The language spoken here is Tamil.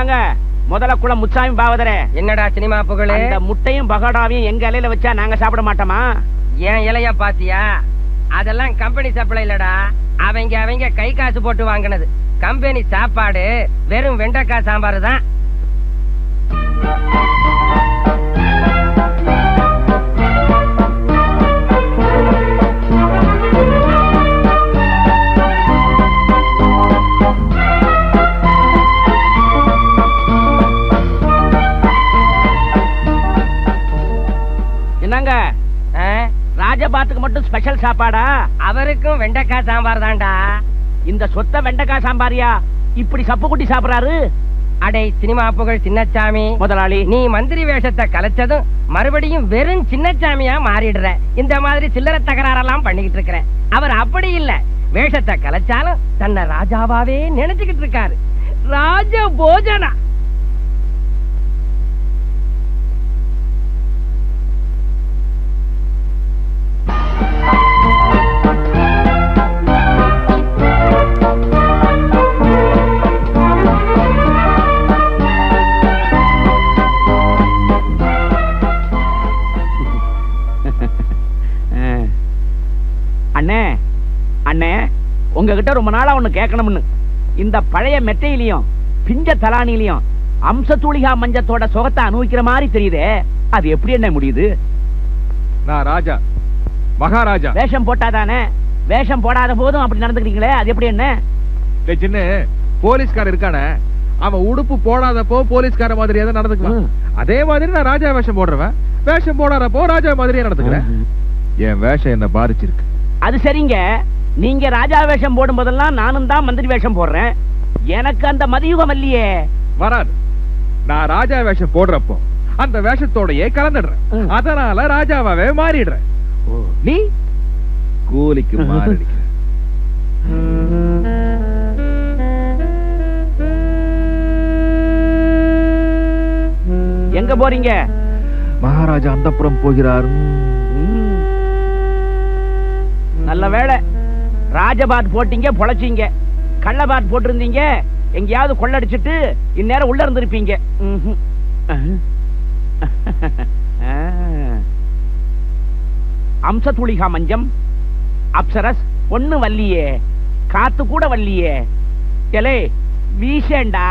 இந்தாங்க முதல்ல குளம் முச்சாமி பாவதரே. என்னடா சினிமா புகழே? இந்த முட்டையும் பகோடாவையும் எங்க இலையில வச்சா நாங்க சாப்பிட மாட்டோமா? ஏன் இலைய பாத்தியா? அதெல்லாம் கம்பெனி சப்ளை இல்லடா, அவங்க கை காசு போட்டு வாங்கினது. கம்பெனி சாப்பாடு வெறும் வெண்டைக்காய் சாம்பார் தான். என்னங்க ராஜபாத்துக்கு மட்டும் ஸ்பெஷல் சாப்பாடா? அவருக்கும் வெண்டைக்காய் சாம்பார் தான்டா. இந்த சொத்த வெண்டைக்காய் சாம்பாரியா இப்படி சப்பு குட்டி சாப்பிடறாரு? அடே சினிமா புகழ் சின்னச்சாமி முதலாளி, நீ மந்திரி வேஷத்தை கலைச்சதும் மறுபடியும் வெறும் சின்னச்சாமியா மாறிடுற. இந்த மாதிரி சில்லறை தகராறெல்லாம் பண்ணிக்கிட்டு இருக்கிற. அவர் அப்படி இல்ல, வேஷத்தை கலைச்சாலும் தன்னை ராஜாவாவே நினைச்சுக்கிட்டு இருக்காரு. ராஜ போஜனா. அண்ணே அண்ணே, உங்ககிட்ட ரொம்ப நாளா ஒண்ணு கேட்கணும்னு. இந்த பழைய மெட்டையிலையும் பிஞ்ச தலானிலையும் அம்சத்தூளிகா மஞ்சத்தோட சுகத்தை அனுபவிக்கிற மாதிரி தெரியுதே, அது எப்படி என்ன முடியுது? நான் ராஜா, மகாராஜா. வேஷம் போட்டாதானே? வேஷம் போடாத போதும் அப்படி நடந்துக்கிறீங்களே, அது எப்படி என்ன? சின்ன போலீஸ்கார இருக்கானே, அவன் உடுப்பு போடாதப்போ போலீஸ்கார மாதிரியே தான் நடந்துக்குவான். அதே மாதிரி நான் ராஜா வேஷம் போடுறவன் வேஷம் போடாதப்போ ராஜா மாதிரியே நடந்துக்கிறேன். என் வேஷம் என்ன பாதிச்சிருக்கு. அது சரிங்க, நீங்க ராஜா வேஷம் போடும் போதெல்லாம் நானும் தான் மந்திரி வேஷம் போடுறேன். எனக்கு அந்த மதியுகம் இல்லையே. வராது. நான் ராஜா வேஷம் போடுறப்போ அந்த வேஷத்தோடயே கலந்துடுறேன். அதனால ராஜாவாவே மாறிடுறேன். நீ கூலிக்கு மாறிடுற. எங்க போறீங்க? மகாராஜா அந்தப்புறம் போகிறார். நல்ல வேளை ராஜபாத் போட்டீங்க, பொழைச்சீங்க. கள்ளபாத் போட்டிருந்தீங்க, எங்கேயாவது கொள்ளடிச்சிட்டு இந்நேரம் உள்ள இருந்திருப்பீங்க. அம்சத்துளிகா மஞ்சம், அப்சரஸ் ஒண்ணு வல்லியே, காத்து கூட வல்லியே. எலே வீசேண்டா.